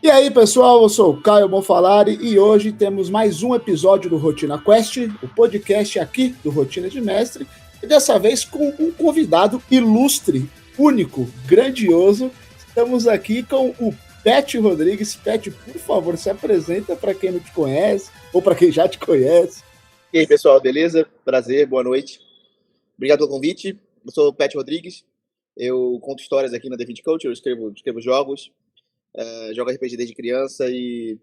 E aí, pessoal, eu sou o Caio Bonfalari e hoje temos mais um episódio do Rotina Quest, o podcast aqui do Rotina de Mestre, e dessa vez com um convidado ilustre, único, grandioso. Estamos aqui com o Pet Rodrigues. Pet, por favor, se apresenta para quem não te conhece ou para quem já te conhece. E aí, pessoal, beleza? Prazer, boa noite. Obrigado pelo convite. Eu sou o Pet Rodrigues. Eu conto histórias aqui na D20 Culture, eu escrevo jogos, jogo RPG desde criança e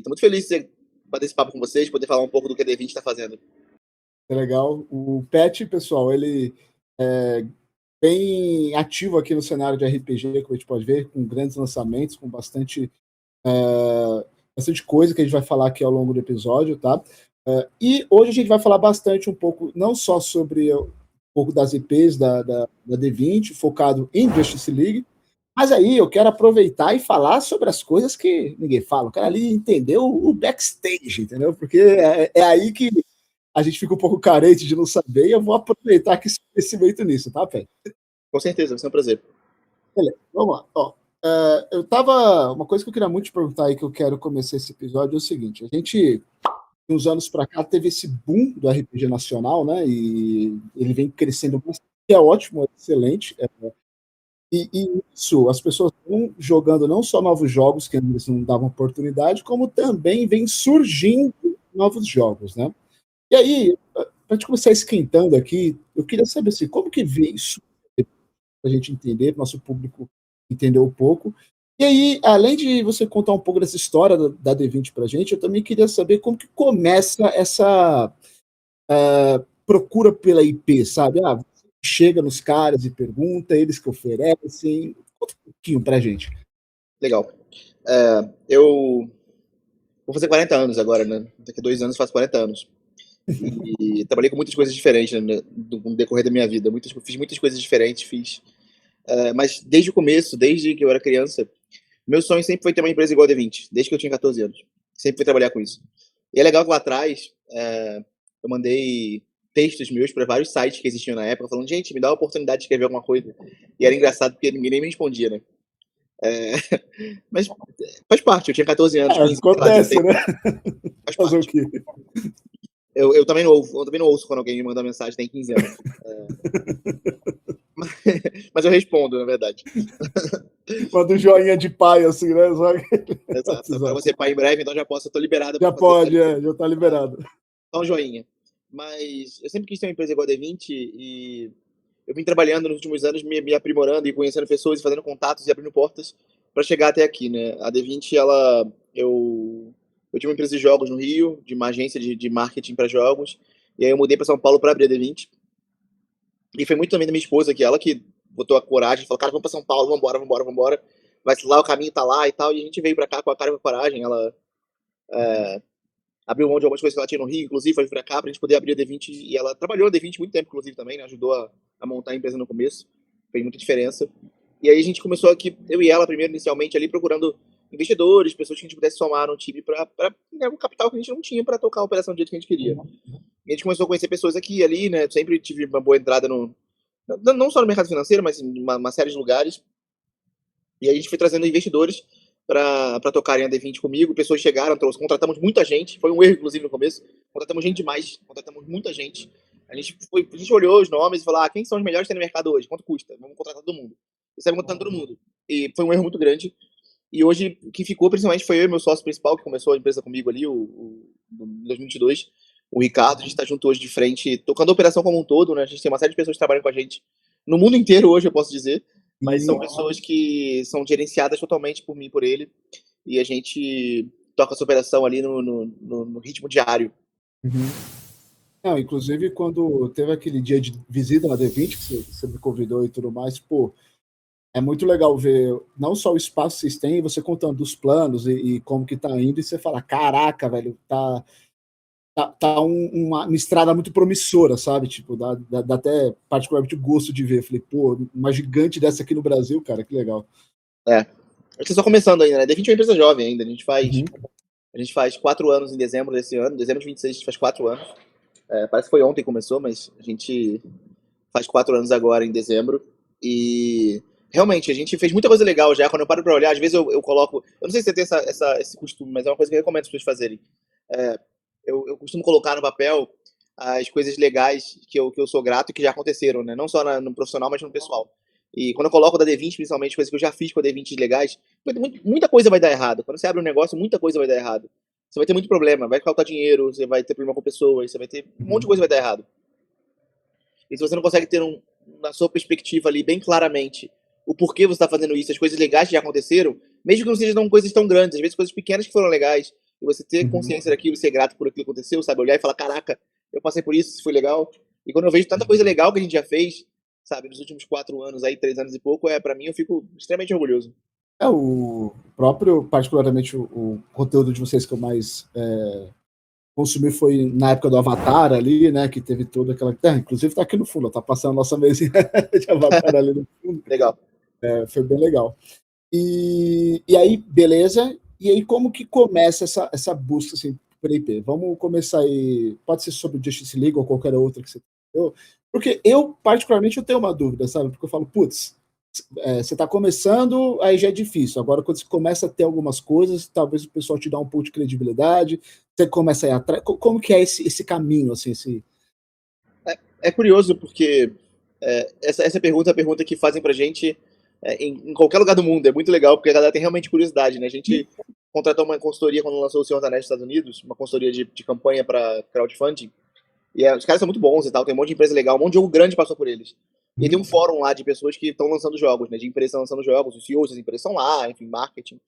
tô muito feliz de bater esse papo com vocês, poder falar um pouco do que a D20 está fazendo. É legal. O Pet, pessoal, ele é bem ativo aqui no cenário de RPG, como a gente pode ver, com grandes lançamentos, com bastante coisa que a gente vai falar aqui ao longo do episódio, tá? E hoje a gente vai falar bastante um pouco, não só sobre um pouco das IPs da D20, focado em Justice League, mas aí eu quero aproveitar e falar sobre as coisas que ninguém fala. Eu quero ali entender o backstage, entendeu? Porque é aí que a gente fica um pouco carente de não saber e eu vou aproveitar aqui esse conhecimento nisso, tá, Pé? Com certeza, vai ser um prazer. Beleza, vamos lá. Ó, uma coisa que eu queria muito te perguntar aí, que eu quero começar esse episódio, é o seguinte: a gente, uns anos para cá, teve esse boom do RPG nacional, né? E ele vem crescendo bastante, que é ótimo, é excelente. E isso, as pessoas estão jogando não só novos jogos, que eles não davam oportunidade, como também vem surgindo novos jogos, né? E aí, para a gente começar esquentando aqui, eu queria saber assim, como que vê isso para a gente entender, para o nosso público entender um pouco. E aí, além de você contar um pouco dessa história da D20 para a gente, eu também queria saber como que começa essa procura pela IP, sabe? Ah, você chega nos caras e pergunta, eles que oferecem. Conta um pouquinho para a gente. Legal. Eu vou fazer 40 anos agora, né? Daqui a 2 anos faço 40 anos. E trabalhei com muitas coisas diferentes, né, no decorrer da minha vida. Fiz muitas coisas diferentes, mas desde o começo, desde que eu era criança, meu sonho sempre foi ter uma empresa igual a D20, desde que eu tinha 14 anos. Sempre fui trabalhar com isso. E é legal que lá atrás, eu mandei textos meus para vários sites que existiam na época, falando, gente, me dá a oportunidade de escrever alguma coisa. E era engraçado porque ninguém nem me respondia, né? É, mas faz parte, eu tinha 14 anos, 15, sei lá, Acontece, 16, né? faz Fazer o parte. quê? Eu também não ouço quando alguém me manda mensagem, tem 15 anos. Mas eu respondo, na verdade. Manda um joinha de pai, assim, né? Exato. Para você, pai, em breve, então eu tô liberado Já para fazer pode, já tá liberado. só um joinha. Mas eu sempre quis ter uma empresa igual a D20 e eu vim trabalhando nos últimos anos, me aprimorando e conhecendo pessoas, e fazendo contatos e abrindo portas para chegar até aqui, né? A D20, eu tinha uma empresa de jogos no Rio, de uma agência de marketing para jogos, e aí eu mudei para São Paulo para abrir a D20. E foi muito também da minha esposa, que ela que botou a coragem, falou, cara, vamos para São Paulo, vambora. Vai lá, o caminho tá lá e tal, e a gente veio para cá com a cara e com a coragem. Ela abriu mão de algumas coisas que ela tinha no Rio, inclusive, foi pra cá pra gente poder abrir a D20, e ela trabalhou a D20 muito tempo, inclusive, também, né? Ajudou a montar a empresa no começo, fez muita diferença. E aí a gente começou aqui, eu e ela, primeiro, inicialmente, ali, procurando investidores, pessoas que a gente pudesse somar no time pra um capital que a gente não tinha pra tocar a operação do jeito que a gente queria. E a gente começou a conhecer pessoas aqui e ali, né? Sempre tive uma boa entrada não só no mercado financeiro, mas em uma série de lugares. E aí a gente foi trazendo investidores para tocarem a D20 comigo. Pessoas chegaram, contratamos muita gente. Foi um erro, inclusive, no começo. Contratamos gente demais, contratamos muita gente. A gente olhou os nomes e falou: quem são os melhores que tem no mercado hoje? Quanto custa? Vamos contratar todo mundo. E saímos contratando todo mundo. E foi um erro muito grande. E hoje, o que ficou, principalmente, foi eu e meu sócio principal, que começou a empresa comigo ali, em 2022, o Ricardo. A gente está junto hoje de frente, tocando a operação como um todo, né? A gente tem uma série de pessoas que trabalham com a gente no mundo inteiro hoje, eu posso dizer. Mas são pessoas que são gerenciadas totalmente por mim e por ele. E a gente toca essa operação ali no ritmo diário. Uhum. Não, inclusive, quando teve aquele dia de visita na D20, que você me convidou e tudo mais, pô, é muito legal ver não só o espaço que vocês têm, você contando dos planos e como que tá indo, e você fala, caraca, velho, tá uma estrada muito promissora, sabe? Tipo, dá até particularmente gosto de ver. Eu falei, pô, uma gigante dessa aqui no Brasil, cara, que legal. A gente tá começando ainda, né? D20 é uma empresa jovem ainda. Uhum. A gente faz 4 anos em dezembro desse ano. Dezembro de 26 a gente faz 4 anos. Parece que foi ontem que começou, mas a gente faz 4 anos agora em dezembro. E realmente, a gente fez muita coisa legal já. Quando eu paro pra olhar, às vezes eu coloco. Eu não sei se você tem esse costume, mas é uma coisa que eu recomendo as pessoas fazerem. É, eu costumo colocar no papel as coisas legais que eu sou grato e que já aconteceram, né? Não só no profissional, mas no pessoal. E quando eu coloco da D20, principalmente, coisas que eu já fiz com a D20 legais, muita coisa vai dar errado. Quando você abre um negócio, muita coisa vai dar errado. Você vai ter muito problema, vai faltar dinheiro, você vai ter problema com pessoas, você vai ter um monte de Uhum. coisa vai dar errado. E se você não consegue ter na sua perspectiva ali bem claramente o porquê você está fazendo isso, as coisas legais que já aconteceram, mesmo que não sejam coisas tão grandes, às vezes coisas pequenas que foram legais, e você ter Uhum. consciência daquilo e ser grato por aquilo que aconteceu, sabe? Olhar e falar, caraca, eu passei por isso, isso foi legal. E quando eu vejo tanta coisa legal que a gente já fez, sabe, nos últimos 4 anos aí, 3 anos e pouco, para mim eu fico extremamente orgulhoso. O próprio, particularmente, o conteúdo de vocês que eu mais consumi foi na época do Avatar ali, né? Que teve toda aquela. Inclusive tá aqui no fundo, tá passando a nossa mesinha de Avatar ali no fundo. Legal. Foi bem legal. E aí, beleza. E aí, como que começa essa busca assim, por IP? Vamos começar aí. Pode ser sobre o Justice League ou qualquer outra que você tenha. Porque eu, particularmente, eu tenho uma dúvida, sabe? Porque eu falo, putz, você está começando, aí já é difícil. Agora, quando você começa a ter algumas coisas, talvez o pessoal te dá um pouco de credibilidade, você começa a ir atrás. Como que é esse caminho, assim, É curioso porque essa pergunta é a pergunta que fazem pra gente em qualquer lugar do mundo. É muito legal porque a galera tem realmente curiosidade, né? A gente contratou uma consultoria quando lançou o Senhor dos Anéis nos Estados Unidos, uma consultoria de campanha para crowdfunding. E os caras são muito bons e tal, tem um monte de empresa legal, um monte de jogo grande passou por eles. E tem um fórum lá de pessoas que estão lançando jogos, né? De empresas que estão lançando jogos, os CEOs das empresas estão lá, enfim, marketing.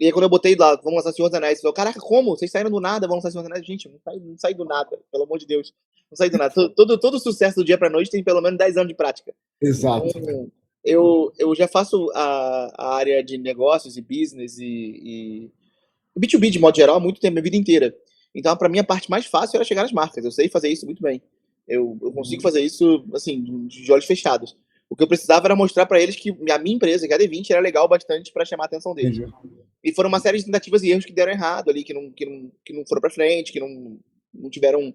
E aí quando eu botei lá, vamos lançar Senhor dos Anéis, eu falei, caraca, como? Vocês saíram do nada, vão lançar Senhor dos Anéis? Gente, não sai do nada, pelo amor de Deus. Não sai do nada. Todo sucesso do dia pra noite tem pelo menos 10 anos de prática. Então, Exato. eu já faço a área de negócios e business e B2B de modo geral há muito tempo, minha vida inteira. Então, pra mim, a parte mais fácil era chegar nas marcas. Eu sei fazer isso muito bem. Eu consigo fazer isso, assim, de olhos fechados. O que eu precisava era mostrar pra eles que a minha empresa, que a D20, era legal bastante pra chamar a atenção deles. Entendi. E foram uma série de tentativas e erros que deram errado ali, que não foram pra frente, que não tiveram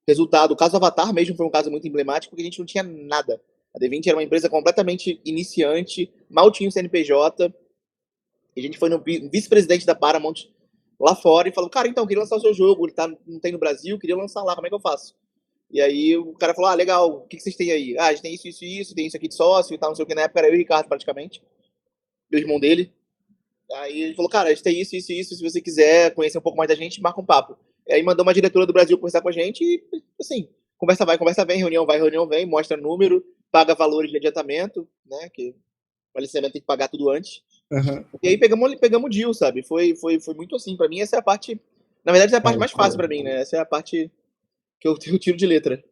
resultado. O caso do Avatar mesmo foi um caso muito emblemático, porque a gente não tinha nada. A D20 era uma empresa completamente iniciante, mal tinha o CNPJ, e a gente foi no vice-presidente da Paramount lá fora e falou, cara, então, eu queria lançar o seu jogo, ele não tem no Brasil, queria lançar lá, como é que eu faço? E aí o cara falou, legal, o que vocês têm aí? A gente tem isso, isso e isso, tem isso aqui de sócio e tal, não sei o que. Na época era eu e o Ricardo, praticamente, o irmão dele. Aí ele falou, cara, a gente tem isso, isso e isso, se você quiser conhecer um pouco mais da gente, marca um papo. E aí mandou uma diretora do Brasil conversar com a gente e, assim, conversa vem, reunião vem, mostra número, paga valores de adiantamento, né, que o aliciamento tem que pagar tudo antes. Uhum. E aí pegamos o deal, sabe? Foi muito assim. Pra mim, essa é a parte. Na verdade, essa é a parte mais fácil pra mim, né? Essa é a parte que eu tiro de letra.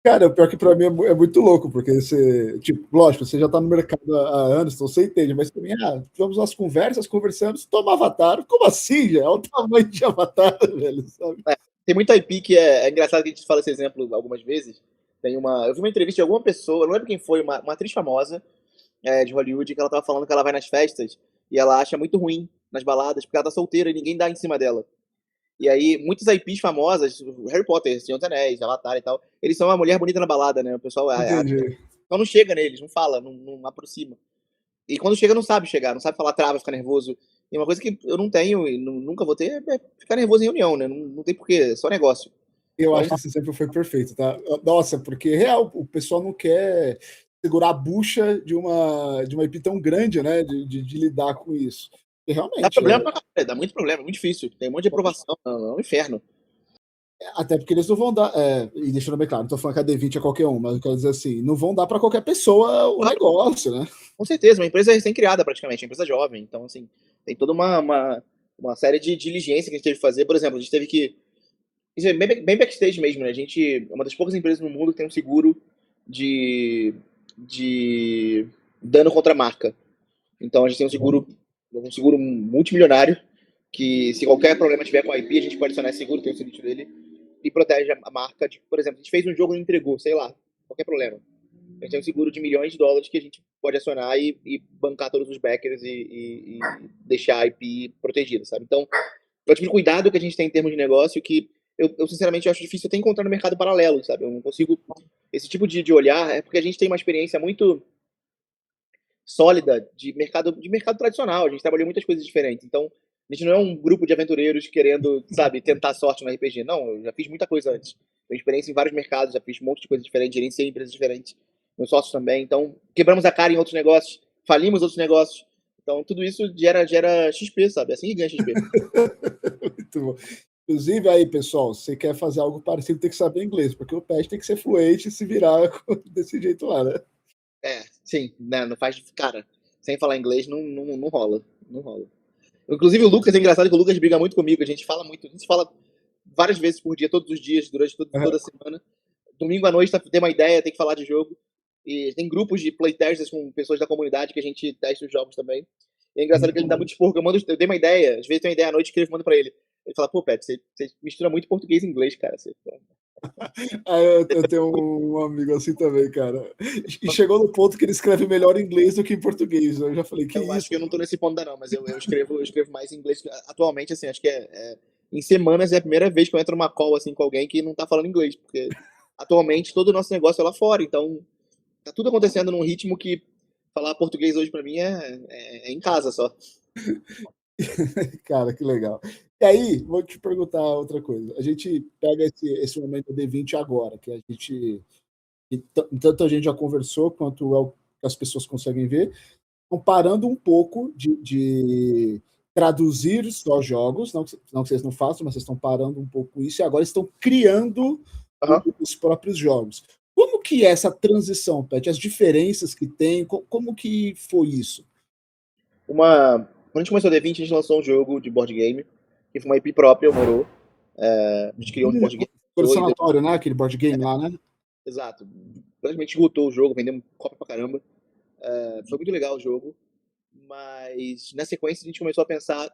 Cara, o pior que pra mim é muito louco, porque você, tipo, lógico, você já tá no mercado há anos, então você entende, mas pra mim, tivemos umas conversas, conversamos, toma Avatar. Como assim, já? Olha o tamanho de Avatar, velho, sabe? Tem muita IP que é engraçado que a gente fala esse exemplo algumas vezes. Eu vi uma entrevista de alguma pessoa, não lembro quem foi, uma atriz famosa de Hollywood, que ela tava falando que ela vai nas festas e ela acha muito ruim nas baladas, porque ela tá solteira e ninguém dá em cima dela. E aí, muitas IPs famosas, Harry Potter, Senhor dos Anéis, Avatar e tal, eles são uma mulher bonita na balada, né? O pessoal Entendi. então não chega neles, não fala, não aproxima. E quando chega, não sabe chegar, não sabe falar trava, fica nervoso. E uma coisa que eu não tenho e nunca vou ter é ficar nervoso em reunião, né? Não tem porquê, é só negócio. Eu Então, acho que esse exemplo foi perfeito, tá? Nossa, porque real, o pessoal não quer segurar a bucha de uma IP tão grande, né? De lidar com isso. E dá realmente, problema pra caralho, dá muito problema, é muito difícil. Tem um monte de aprovação, é um inferno. até porque eles não vão dar, e deixando bem claro, não tô falando que a D20 é qualquer um, mas eu quero dizer assim, não vão dar para qualquer pessoa o Claro, negócio, né? com certeza, uma empresa recém-criada praticamente, uma empresa jovem. Então, assim, tem toda uma série de diligência que a gente teve que fazer. Por exemplo, a gente teve que. Isso é bem backstage mesmo, né? A gente é uma das poucas empresas no mundo que tem um seguro de dano contra a marca. Então a gente tem um seguro multimilionário, que se qualquer problema tiver com a IP, a gente pode adicionar esse seguro, tem o sinistro dele, e protege a marca. Por exemplo, a gente fez um jogo e não entregou, sei lá, qualquer problema. A gente tem um seguro de milhões de dólares que a gente pode acionar e bancar todos os backers e deixar a IP protegida, sabe? Então, é o tipo de cuidado que a gente tem em termos de negócio que eu sinceramente acho difícil até encontrar no mercado paralelo, sabe? Eu não consigo. Esse tipo de olhar é porque a gente tem uma experiência muito sólida de mercado tradicional. A gente trabalhou muitas coisas diferentes. Então, a gente não é um grupo de aventureiros querendo, sabe, tentar sorte no RPG. Não, eu já fiz muita coisa antes. Tenho experiência em vários mercados, já fiz um monte de coisas diferentes, gerenciei empresas diferentes, meus sócios também. Então, quebramos a cara em outros negócios, falimos outros negócios. Então, tudo isso gera XP, sabe? É assim que ganha XP. Muito bom. Inclusive, aí, pessoal, se você quer fazer algo parecido, tem que saber inglês, porque o Pet tem que ser fluente e se virar desse jeito lá, né? Sim, né? Não faz. Cara, sem falar inglês não rola. Não rola. Inclusive, o Lucas, é engraçado que o Lucas briga muito comigo, a gente fala muito, a gente fala várias vezes por dia, todos os dias, durante toda a semana. Domingo à noite tem uma ideia, tem que falar de jogo. E tem grupos de playtesters com pessoas da comunidade que a gente testa os jogos também. E é engraçado que ele dá muito esporro. Eu dei uma ideia, às vezes tem uma ideia à noite, escrevo, mando pra ele. Ele fala, pô, Pet, você mistura muito português e inglês, cara. Eu tenho um amigo assim também, cara. E chegou no ponto que ele escreve melhor em inglês do que em português. Eu já falei, que eu isso? acho que eu não tô nesse ponto ainda não, mas eu escrevo mais em inglês. Atualmente, assim, acho que em semanas é a primeira vez que eu entro numa call assim, com alguém que não tá falando inglês, porque atualmente todo o nosso negócio é lá fora, então tá tudo acontecendo num ritmo que falar português hoje pra mim é em casa só. Cara, que legal. E aí, vou te perguntar outra coisa. A gente pega esse momento D20 agora, que a gente, tanto a gente já conversou, quanto é o que as pessoas conseguem ver, comparando um pouco de traduzir só jogos, não que vocês não façam, mas vocês estão parando um pouco isso e agora estão criando os próprios jogos. Como que é essa transição, Pet? As diferenças que tem, como que foi isso? Quando a gente começou o D20, a gente lançou um jogo de board game, que foi uma IP própria, o Morou. A gente criou um board game. Colecionatório, né? Aquele board game lá, né? Exato. Praticamente esgotou o jogo, vendemos cópia pra caramba. Foi muito legal o jogo. Mas na sequência a gente começou a pensar,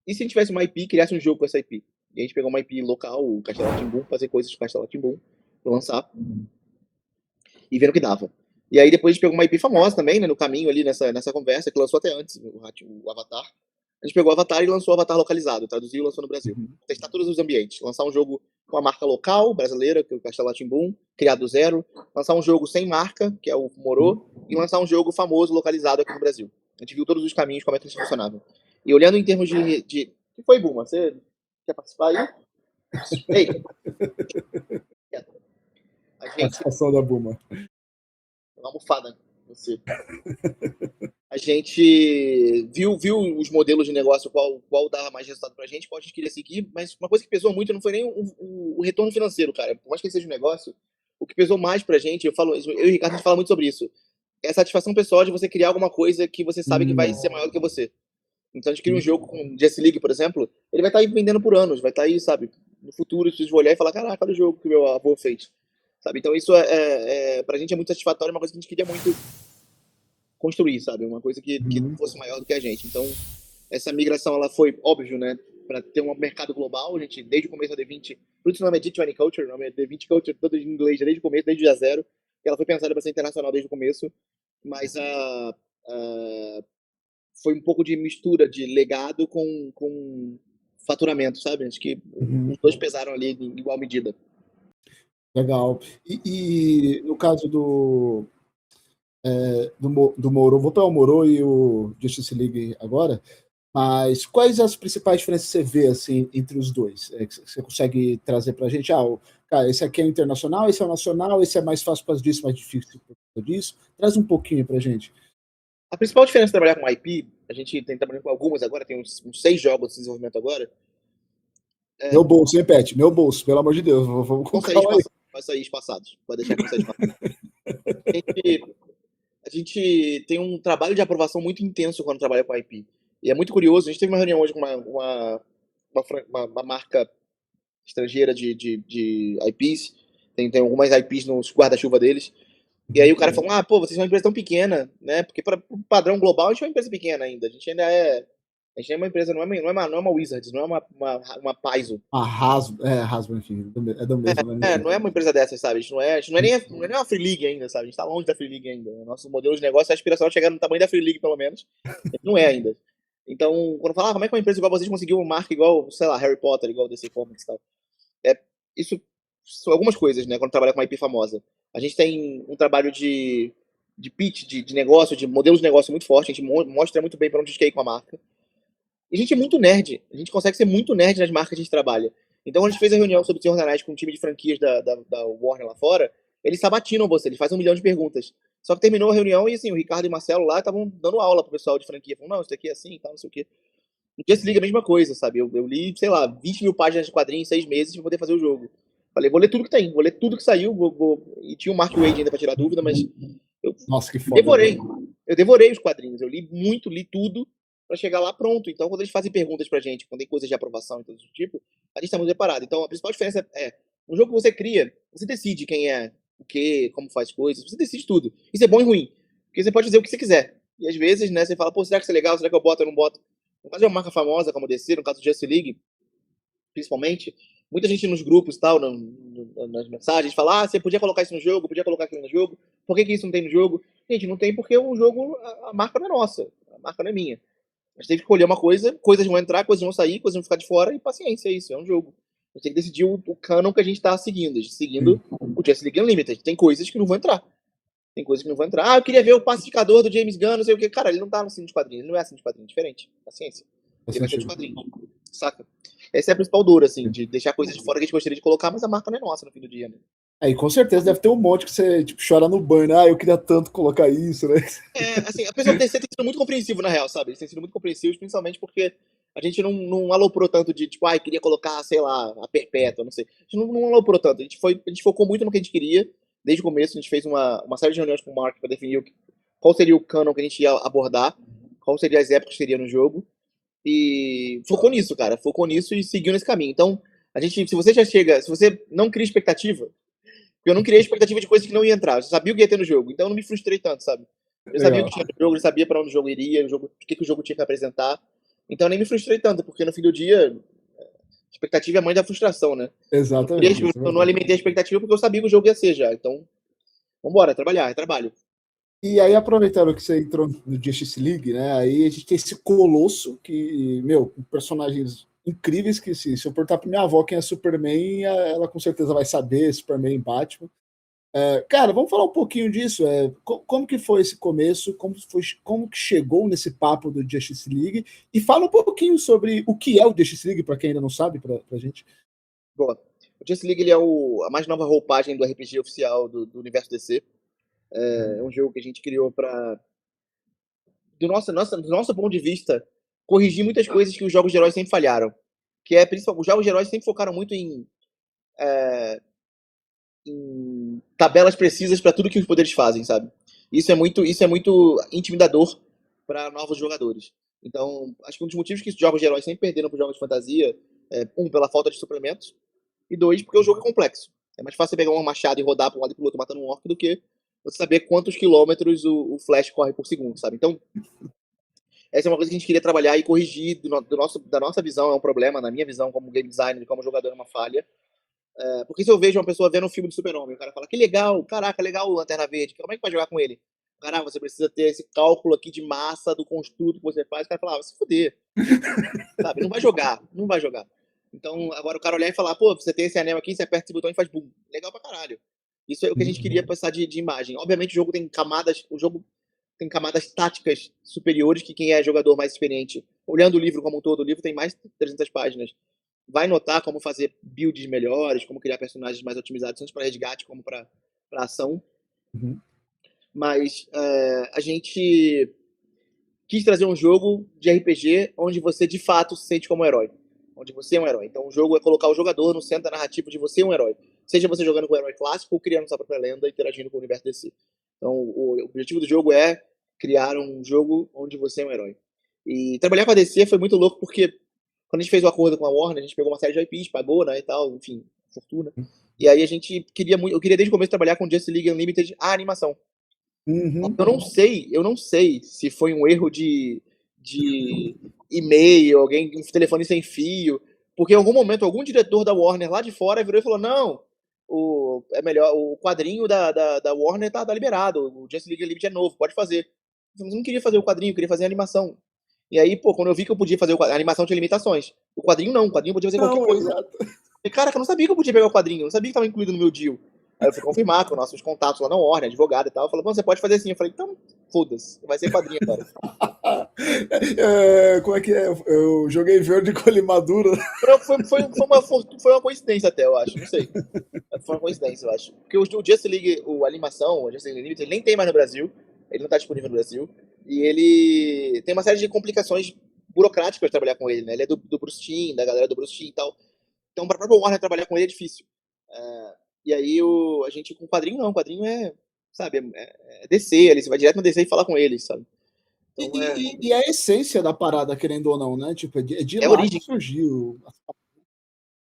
e se a gente tivesse uma IP, criasse um jogo com essa IP? E a gente pegou uma IP local, o Castelo Rá-Tim-Bum, fazer coisas do Castelo Rá-Tim-Bum, lançar, e ver o que dava. E aí depois a gente pegou uma IP famosa também, né, no caminho ali, nessa conversa, que lançou até antes, o Avatar. A gente pegou o Avatar e lançou o Avatar localizado, traduziu e lançou no Brasil. Testar todos os ambientes, lançar um jogo com a marca local, brasileira, que é o Castelo Rá-Tim-Bum, criado do zero, lançar um jogo sem marca, que é o Morô, e lançar um jogo famoso, localizado aqui no Brasil. A gente viu todos os caminhos, como é que eles funcionavam. E olhando em termos de... O que foi, Buma? Você quer participar aí? Ei! A gente... Participação da Buma. Uma almofada, você. A gente viu os modelos de negócio, qual dava mais resultado pra gente, qual a gente queria seguir, mas uma coisa que pesou muito não foi nem o retorno financeiro, cara. Por mais que seja um negócio, o que pesou mais pra gente, eu e o Ricardo, a gente fala muito sobre isso, é a satisfação pessoal de você criar alguma coisa que você sabe que vai ser maior do que você. Então a gente cria um jogo com Jesse League, por exemplo, ele vai estar aí vendendo por anos, vai estar aí, sabe, no futuro, vocês vão olhar e falar, caraca, olha o jogo que meu avô fez. Sabe? Então isso pra gente é muito satisfatório, é uma coisa que a gente queria muito construir, sabe? Uma coisa que fosse maior do que a gente. Então, essa migração, ela foi, óbvio, né? Para ter um mercado global, a gente, desde o começo da D20, por isso o nome é D20 Culture, o nome é D20 Culture, todo em inglês, desde o começo, desde o dia zero. Ela foi pensada para ser internacional desde o começo, mas foi um pouco de mistura de legado com faturamento, sabe? Acho que os dois pesaram ali em igual medida. Legal. E no caso do Moro, vou para o Moro e o Justice League agora, mas quais as principais diferenças que você vê assim, entre os dois? Que você consegue trazer para a gente? Cara, esse aqui é o internacional, esse é o nacional, esse é mais fácil por causa disso, mais difícil por causa disso. Traz um pouquinho para a gente. A principal diferença de trabalhar com IP, a gente tem trabalhando com algumas agora, tem uns 6 jogos de desenvolvimento agora. Meu bolso, hein, Pet? Meu bolso, pelo amor de Deus. Vamos com calma aí. Vai sair espaçados. Pode deixar que sair espaçados. A gente tem um trabalho de aprovação muito intenso quando trabalha com IP. E é muito curioso, a gente teve uma reunião hoje com uma marca estrangeira de IPs, tem algumas IPs nos guarda-chuva deles, e aí o cara falou, vocês são uma empresa tão pequena, né, porque para o padrão global a gente é uma empresa pequena ainda, a gente é uma empresa, não é uma Wizards, não é uma Paizo. Hasbro, enfim, é do mesmo. Não é uma empresa dessas, sabe? A gente não é nem uma Free League ainda, sabe? A gente tá longe da Free League ainda. Nosso modelo de negócio é aspiracional chegar no tamanho da Free League, pelo menos. Não é ainda. Então, quando fala, como é que uma empresa igual vocês conseguiu uma marca igual, sei lá, Harry Potter, igual DC Comics e tal? Isso são algumas coisas, né, quando trabalha com uma IP famosa. A gente tem um trabalho de de pitch, de negócio, de modelos de negócio muito forte, a gente mostra muito bem para onde a gente quer ir com a marca. E a gente é muito nerd, a gente consegue ser muito nerd nas marcas que a gente trabalha. Então, quando a gente fez a reunião sobre o Senhor dos Anéis com um time de franquias da Warner lá fora, eles sabatinam você, eles fazem 1 milhão de perguntas. Só que terminou a reunião e, assim, o Ricardo e o Marcelo lá estavam dando aula pro pessoal de franquia. Falaram, não, isso aqui é assim e tal, não sei o quê. No Justice League a mesma coisa, sabe? Eu li, sei lá, 20 mil páginas de quadrinhos em 6 meses pra poder fazer o jogo. Falei, vou ler tudo que tem, vou ler tudo que saiu, e tinha o Mark Wade ainda pra tirar dúvida, mas eu Nossa, que foda. devorei. Eu devorei os quadrinhos, eu li muito, li tudo pra chegar lá pronto. Então, quando eles fazem perguntas pra gente, quando tem coisas de aprovação e todo tipo, a gente tá muito preparado. Então, a principal diferença é, no jogo que você cria, você decide quem é, o que, como faz coisas, você decide tudo. Isso é bom e ruim, porque você pode fazer o que você quiser. E às vezes, né, você fala, pô, será que isso é legal? Será que eu boto ou não boto? No caso de uma marca famosa como a DC, no caso do Justice League, principalmente, muita gente nos grupos tal, nas mensagens, fala, você podia colocar isso no jogo, podia colocar aquilo no jogo, por que isso não tem no jogo? Gente, não tem porque o jogo, a marca não é nossa, a marca não é minha. A gente tem que escolher uma coisa, coisas vão entrar, coisas vão sair, coisas vão ficar de fora, e paciência, é isso, é um jogo. A gente tem que decidir o canon que a gente tá seguindo, seguindo o Justice League Unlimited. Tem coisas que não vão entrar. Tem coisas que não vão entrar. Eu queria ver o pacificador do James Gunn, não sei o que. Cara, ele não tá no cine de quadrinhos, ele não é assim de quadrinho, diferente. Paciência. Ele vai ser de quadrinho. Saca? Essa é a principal dor, assim, de deixar coisas de fora que a gente gostaria de colocar, mas a marca não é nossa no fim do dia, né? E com certeza deve ter um monte que você, tipo, chora no banho, eu queria tanto colocar isso, né? Assim, a pessoa do DC tem sido muito compreensivo, na real, sabe? Eles têm sido muito compreensivos, principalmente porque a gente não aloprou tanto de, tipo, queria colocar, sei lá, a Perpétua, não sei. A gente não aloprou tanto, a gente focou muito no que a gente queria, desde o começo, a gente fez uma série de reuniões com o Mark pra definir qual seria o canon que a gente ia abordar, qual seria as épocas que seria no jogo, e focou nisso, cara, focou nisso e seguiu nesse caminho. Então, se você não cria expectativa, porque eu não criei expectativa de coisas que não ia entrar. Eu sabia o que ia ter no jogo, então eu não me frustrei tanto, sabe? Eu sabia o que tinha no jogo, eu sabia pra onde o jogo iria, o que o jogo tinha que apresentar. Então eu nem me frustrei tanto, porque no fim do dia, a expectativa é a mãe da frustração, né? Exatamente. Eu não alimentei a expectativa porque eu sabia que o jogo ia ser já. Então, vambora, trabalhar, é trabalho. E aí, aproveitando que você entrou no Justice League, né? Aí a gente tem esse colosso que, com personagens incríveis que se eu perguntar pra minha avó quem é Superman, ela com certeza vai saber, Superman e Batman. Cara, vamos falar um pouquinho disso. Como que foi esse começo? Como que chegou nesse papo do Justice League? E fala um pouquinho sobre o que é o Justice League, para quem ainda não sabe, pra gente. Boa. O Justice League ele é a mais nova roupagem do RPG oficial do universo DC. É um jogo que a gente criou para, do nosso ponto de vista, corrigir muitas coisas que os jogos de heróis sempre falharam. Que é, principalmente, os jogos de heróis sempre focaram muito em tabelas precisas para tudo que os poderes fazem, sabe? Isso é muito intimidador para novos jogadores. Então, acho que um dos motivos que os jogos de heróis sempre perderam para os jogos de fantasia é, pela falta de suplementos, e 2, porque o jogo é complexo. É mais fácil você pegar um machado e rodar para um lado e pro outro matando um orc do que você saber quantos quilômetros o Flash corre por segundo, sabe? Então, essa é uma coisa que a gente queria trabalhar e corrigir da nossa visão, é um problema, na minha visão como game designer e como jogador é uma falha. Porque se eu vejo uma pessoa vendo um filme de Super-Homem, o cara fala, que legal, caraca, legal o Lanterna Verde, como é que vai jogar com ele? Caraca, você precisa ter esse cálculo aqui de massa do construto que você faz. O cara fala, vai se fuder. Sabe, não vai jogar. Então, agora o cara olhar e falar, pô, você tem esse anel aqui, você aperta esse botão e faz boom. Legal pra caralho. Isso é o que a gente queria passar de imagem. Obviamente o jogo tem camadas táticas superiores que quem é jogador mais experiente, olhando o livro como um todo, o livro tem mais de 300 páginas, vai notar como fazer builds melhores, como criar personagens mais otimizados, tanto para resgate como para ação. Mas a gente quis trazer um jogo de RPG onde você de fato se sente como um herói, onde você é um herói. Então o jogo é colocar o jogador no centro da narrativa de você é um herói, seja você jogando com o herói clássico ou criando sua própria lenda e interagindo com o universo DC. Então o objetivo do jogo é criar um jogo onde você é um herói. E trabalhar com a DC foi muito louco porque quando a gente fez o acordo com a Warner, a gente pegou uma série de IPs, pagou, né, e tal, enfim, fortuna. E aí eu queria desde o começo trabalhar com Justice League Unlimited a animação. Eu não sei se foi um erro de e-mail, alguém, um telefone sem fio, porque em algum momento algum diretor da Warner lá de fora virou e falou, não, o quadrinho da Warner tá liberado, o Justice League Unlimited é novo, pode fazer. Eu não queria fazer o quadrinho, eu queria fazer a animação. E aí, quando eu vi que eu podia fazer a animação tinha limitações. O quadrinho não, o quadrinho podia fazer qualquer coisa. E, cara, eu não sabia que eu podia pegar o quadrinho, eu não sabia que estava incluído no meu deal. Aí eu fui confirmar com nossos contatos lá na Warner, advogado e tal. Falou, você pode fazer assim. Eu falei, então, foda-se, vai ser quadrinho agora. Como é que é? Eu joguei verde com limadura. Foi uma coincidência até, eu acho, não sei. Foi uma coincidência, eu acho. Porque o Justice League, a animação, o Justice League Unlimited, ele nem tem mais no Brasil. Ele não tá disponível no Brasil. E ele tem uma série de complicações burocráticas para trabalhar com ele, né? Ele é do Bruce Timm, da galera do Bruce Timm e tal. Então, pra própria Warner trabalhar com ele é difícil. E aí, a gente com quadrinho não. Quadrinho é, sabe, é DC ali. Você vai direto no DC e falar com eles, sabe? Então, E a essência da parada, querendo ou não, né? Tipo, é de é a lá que origem. surgiu.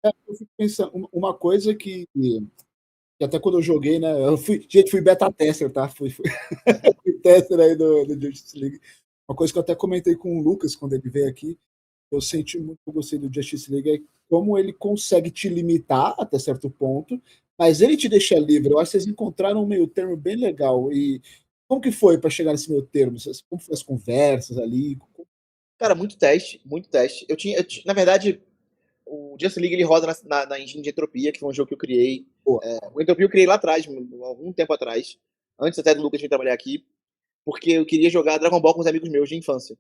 Eu fico pensando, uma coisa que até quando eu joguei, né? Fui beta tester, tá? Fui tester aí do Justice League. Uma coisa que eu até comentei com o Lucas quando ele veio aqui, eu senti muito que eu gostei do Justice League, é como ele consegue te limitar até certo ponto, mas ele te deixa livre. Eu acho que vocês encontraram um meio termo bem legal. E como que foi para chegar nesse meio termo? Como foram as conversas ali? Cara, muito teste, muito teste. Na verdade, o Justice League ele roda na engine de Entropia, que foi um jogo que eu criei. Pô, O Entropia eu criei lá atrás, algum tempo atrás, antes até do Lucas vir trabalhar aqui, porque eu queria jogar Dragon Ball com os amigos meus de infância,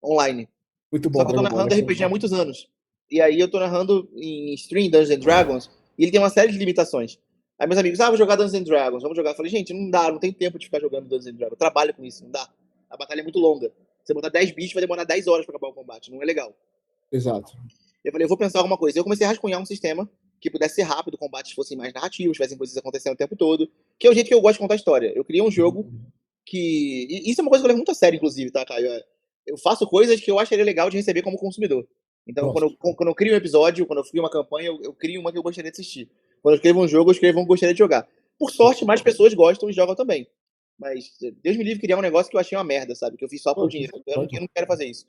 online. muito Só bom que eu tô Dragon Ball, narrando né? RPG há muitos anos. E aí eu tô narrando em stream Dungeons and Dragons, e ele tem uma série de limitações. Aí meus amigos, vou jogar Dungeons and Dragons, vamos jogar. Eu falei, gente, não dá, não tem tempo de ficar jogando Dungeons and Dragons. Eu trabalho com isso, não dá. A batalha é muito longa. Você botar 10 bichos vai demorar 10 horas pra acabar o combate, não é legal. Exato. Eu falei, eu vou pensar alguma coisa. Eu comecei a rascunhar um sistema que pudesse ser rápido, combates fossem mais narrativos, tivessem coisas acontecendo o tempo todo, que é o jeito que eu gosto de contar história. Eu criei um jogo que... E isso é uma coisa que eu levo muito a sério, inclusive, tá, Caio? Eu faço coisas que eu acharia legal de receber como consumidor. Então, quando eu crio um episódio, quando eu crio uma campanha, eu crio uma que eu gostaria de assistir. Quando eu escrevo um jogo, eu escrevo um que eu gostaria de jogar. Por sorte, mais pessoas gostam e jogam também. Mas Deus me livre criar um negócio que eu achei uma merda, sabe? Que eu fiz só por dinheiro. Eu não quero fazer isso.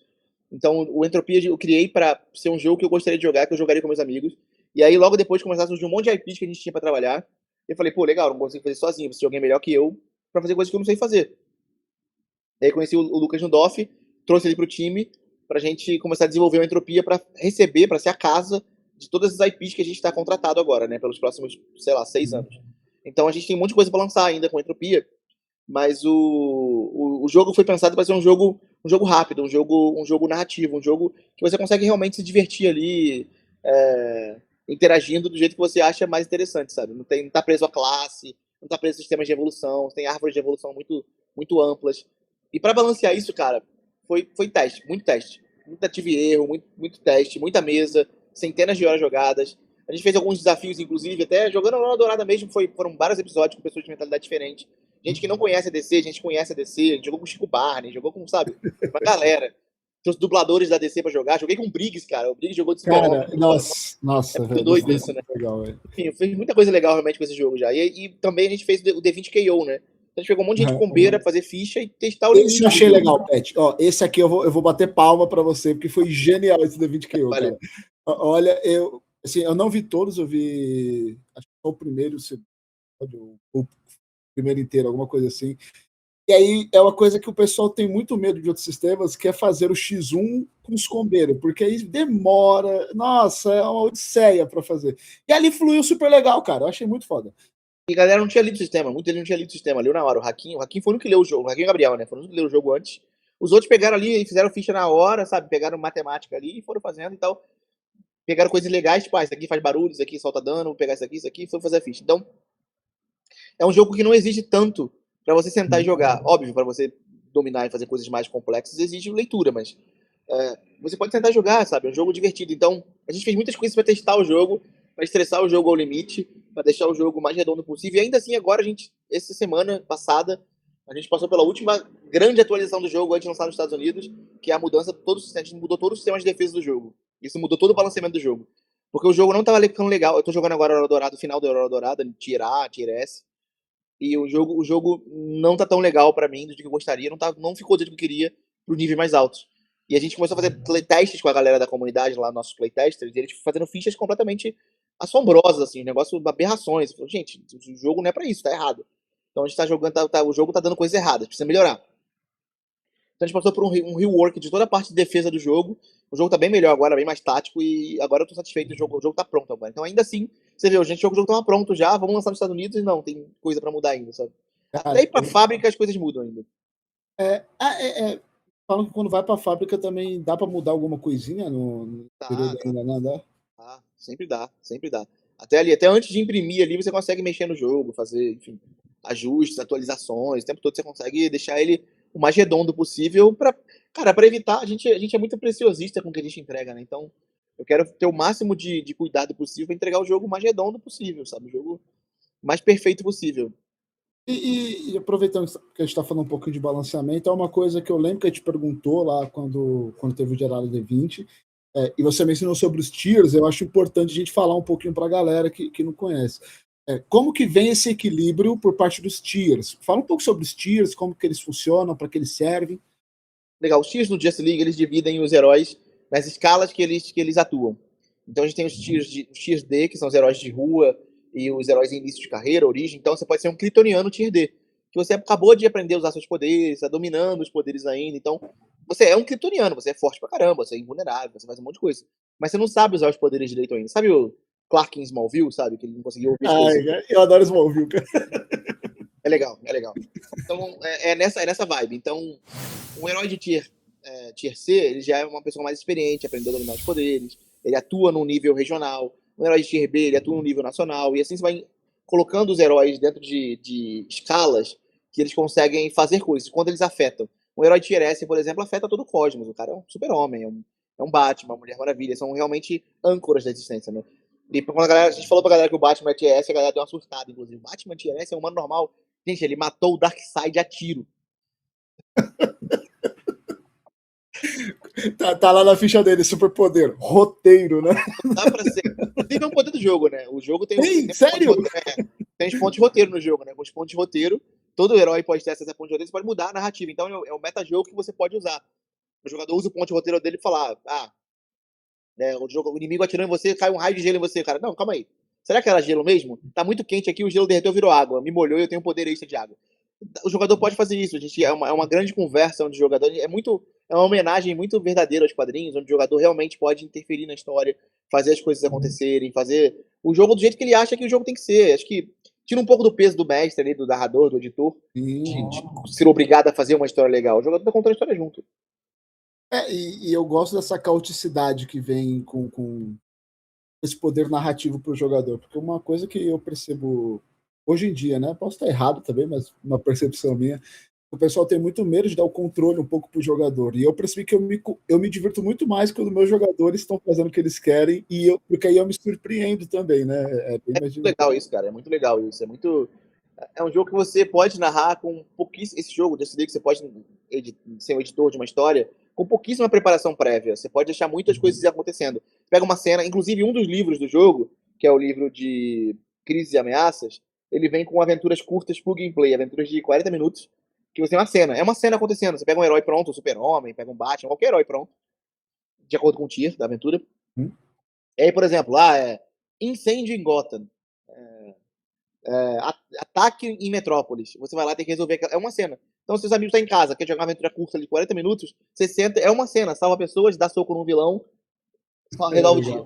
Então, o Entropia eu criei pra ser um jogo que eu gostaria de jogar, que eu jogaria com meus amigos. E aí, logo depois, começaram a surgir um monte de IPs que a gente tinha pra trabalhar. Eu falei, pô, legal, não consigo fazer sozinho, preciso de alguém melhor que eu pra fazer coisas que eu não sei fazer. Aí conheci o Lucas no DOF, trouxe ele pro time pra gente começar a desenvolver uma Entropia pra receber, pra ser a casa de todas as IPs que a gente tá contratado agora, né? Pelos próximos, sei lá, 6 anos. Então a gente tem um monte de coisa pra lançar ainda com a Entropia, mas o jogo foi pensado para ser um jogo rápido, um jogo narrativo, um jogo que você consegue realmente se divertir ali, interagindo do jeito que você acha mais interessante, sabe? Não tá preso a classe, não tá preso a sistemas de evolução, tem árvores de evolução muito, muito amplas. E para balancear isso, cara, foi teste, muito teste. Muito tentativa e erro, muito teste, muita mesa, centenas de horas jogadas. A gente fez alguns desafios, inclusive, até jogando a Aurora Dourada mesmo, foram vários episódios com pessoas de mentalidade diferente. Gente que não conhece a DC, gente que conhece a DC, jogou com o Chico Barney, jogou com, sabe, uma galera. Trouxe dubladores da DC pra jogar. Joguei com o Briggs, cara. O Briggs jogou de Super-Homem. Cara, nossa, É muito velho, doido isso, né? legal, velho. Enfim, eu fiz muita coisa legal realmente com esse jogo já. E também a gente fez o D20 KO, né? A gente pegou um monte de gente combeira pra fazer ficha e testar o Esse limite. eu achei legal, Pet. Ó, esse aqui eu vou bater palma pra você, porque foi genial esse D20 KO, Valeu. cara. Olha, eu não vi todos, eu vi acho que só o primeiro, o segundo, o primeiro inteiro, alguma coisa assim. E aí é uma coisa que o pessoal tem muito medo de outros sistemas, que é fazer o X1 com os combeiros, porque aí demora, nossa, é uma odisseia para fazer. E ali fluiu super legal, cara. Eu achei muito foda. E a galera não tinha lido o sistema, muita gente não tinha lido o sistema, leu na hora. O Hakim foi o único que leu o jogo, o Hakim e o Gabriel, né? Foram os que leu o jogo antes. Os outros pegaram ali e fizeram ficha na hora, sabe? Pegaram matemática ali e foram fazendo e tal. Pegaram coisas legais, tipo, isso aqui faz barulho, isso aqui solta dano, vou pegar isso aqui, e foi fazer a ficha. Então, é um jogo que não exige tanto pra você sentar e jogar. Óbvio, pra você dominar e fazer coisas mais complexas, exige leitura, mas você pode sentar e jogar, sabe? É um jogo divertido. Então, a gente fez muitas coisas pra testar o jogo, pra estressar o jogo ao limite, pra deixar o jogo o mais redondo possível. E ainda assim, agora, essa semana passada, a gente passou pela última grande atualização do jogo antes de lançar nos Estados Unidos, que é a mudança de todo o sistema. A gente mudou todo o sistema de defesa do jogo. Isso mudou todo o balanceamento do jogo. Porque o jogo não tava ficando legal. Eu tô jogando agora Aurora Dourada, o final da Aurora Dourada, Tier A, Tier S. E o jogo não tá tão legal pra mim do que eu gostaria, não ficou do jeito que eu queria pro nível mais altos. E a gente começou a fazer playtests com a galera da comunidade lá, nossos playtesters, e eles fazendo fichas completamente assombrosas, assim, negócio, aberrações. Falei, gente, o jogo não é pra isso, tá errado. Então a gente tá jogando, o jogo tá dando coisas erradas, precisa melhorar. Então a gente passou por um rework de toda a parte de defesa do jogo. O jogo tá bem melhor agora, bem mais tático, e agora eu tô satisfeito do jogo. O jogo tá pronto agora. Então ainda assim, Você vê, o jogo tava pronto já, vamos lançar nos Estados Unidos e não, tem coisa pra mudar ainda, sabe? Até Cara, ir pra fábrica as coisas mudam ainda. Falam que quando vai pra fábrica também dá pra mudar alguma coisinha no Tá, período tá, ainda, não dá? tá. Sempre dá, sempre dá. Até ali, até antes de imprimir ali, você consegue mexer no jogo, fazer, enfim, ajustes, atualizações, o tempo todo você consegue deixar ele o mais redondo possível pra, cara, pra evitar, a gente é muito preciosista com o que a gente entrega, né? Então, eu quero ter o máximo de cuidado possível pra entregar o jogo mais redondo possível, sabe? O jogo mais perfeito possível. E aproveitando que a gente está falando um pouquinho de balanceamento, é uma coisa que eu lembro que a gente perguntou lá quando teve o Geraldo D20, e você mencionou sobre os tiers, eu acho importante a gente falar um pouquinho para a galera que não conhece. Como que vem esse equilíbrio por parte dos tiers? Fala um pouco sobre os tiers, como que eles funcionam, para que eles servem. Legal, os tiers no Justice League, eles dividem os heróis nas escalas que eles atuam. Então a gente tem os tiers D, que são os heróis de rua e os heróis em início de carreira, origem. Então você pode ser um Kryptoniano tier D, que você acabou de aprender a usar seus poderes, está dominando os poderes ainda. Então você é um Kryptoniano, você é forte pra caramba, você é invulnerável, você faz um monte de coisa. Mas você não sabe usar os poderes direito ainda. Sabe o Clark em Smallville, sabe? Que ele não conseguia ouvir as Ai, coisas. eu adoro Smallville, cara. É legal, é legal. Então é nessa vibe. Então um herói de tier C, ele já é uma pessoa mais experiente, aprendeu a dominar os poderes, ele atua num nível regional. Um herói de tier B, ele atua num nível nacional, e assim você vai colocando os heróis dentro de escalas que eles conseguem fazer coisas, quando eles afetam. Um herói de tier S, por exemplo, afeta todo o cosmos. O cara é um super-homem, é um Batman, uma Mulher Maravilha, são realmente âncoras da existência, né? E quando a gente falou pra galera que o Batman é tier S, a galera deu uma assustada, inclusive. O Batman tier S é um humano normal. Gente, ele matou o Darkseid a tiro. Tá lá na ficha dele, superpoder, roteiro, né? Não dá pra ser. Inclusive é um poder do jogo, né? O jogo tem Ei, sempre os pontos de sério? roteiro. Tem os pontos de roteiro no jogo, né? Com os pontos de roteiro, todo herói pode ter acesso a pontos de roteiro, você pode mudar a narrativa. Então é o meta-jogo que você pode usar. O jogador usa o ponto de roteiro dele e fala: o inimigo atirou em você, cai um raio de gelo em você, cara. Não, calma aí. Será que era gelo mesmo? Tá muito quente aqui, o gelo derreteu, virou água. Me molhou e eu tenho um poder extra de água. O jogador pode fazer isso. A gente, é uma grande conversa onde o jogador. É uma homenagem muito verdadeira aos quadrinhos, onde o jogador realmente pode interferir na história, fazer as coisas acontecerem, fazer o jogo do jeito que ele acha que o jogo tem que ser. Acho que tira um pouco do peso do mestre ali, do narrador, do editor, de ser obrigado a fazer uma história legal. O jogador tá contando a história junto. E eu gosto dessa caoticidade que vem com esse poder narrativo para o jogador, porque uma coisa que eu percebo hoje em dia, né? Posso estar errado também, mas uma percepção minha, o pessoal tem muito medo de dar o controle um pouco para o jogador. E eu percebi que eu me divirto muito mais quando meus jogadores estão fazendo o que eles querem, porque aí eu me surpreendo também, né? É bem mais Muito legal isso, cara. É muito legal isso. É um jogo que você pode narrar com pouquíssimo. Esse jogo, decidir que você pode ser um editor de uma história com pouquíssima preparação prévia. Você pode deixar muitas coisas acontecendo. Pega uma cena, inclusive um dos livros do jogo, que é o livro de Crises e Ameaças, ele vem com aventuras curtas plug and play, aventuras de 40 minutos, que você tem uma cena. É uma cena acontecendo. Você pega um herói pronto, um super-homem, pega um Batman, qualquer herói pronto, de acordo com o tier da aventura. Hum. E aí, por exemplo, incêndio em Gotham. Ataque em Metrópolis. Você vai lá e tem que resolver. É uma cena. Então, se seus amigos estão em casa, quer jogar uma aventura curta de 40 minutos, você senta, é uma cena, salva pessoas, dá soco num vilão, resolve o dia.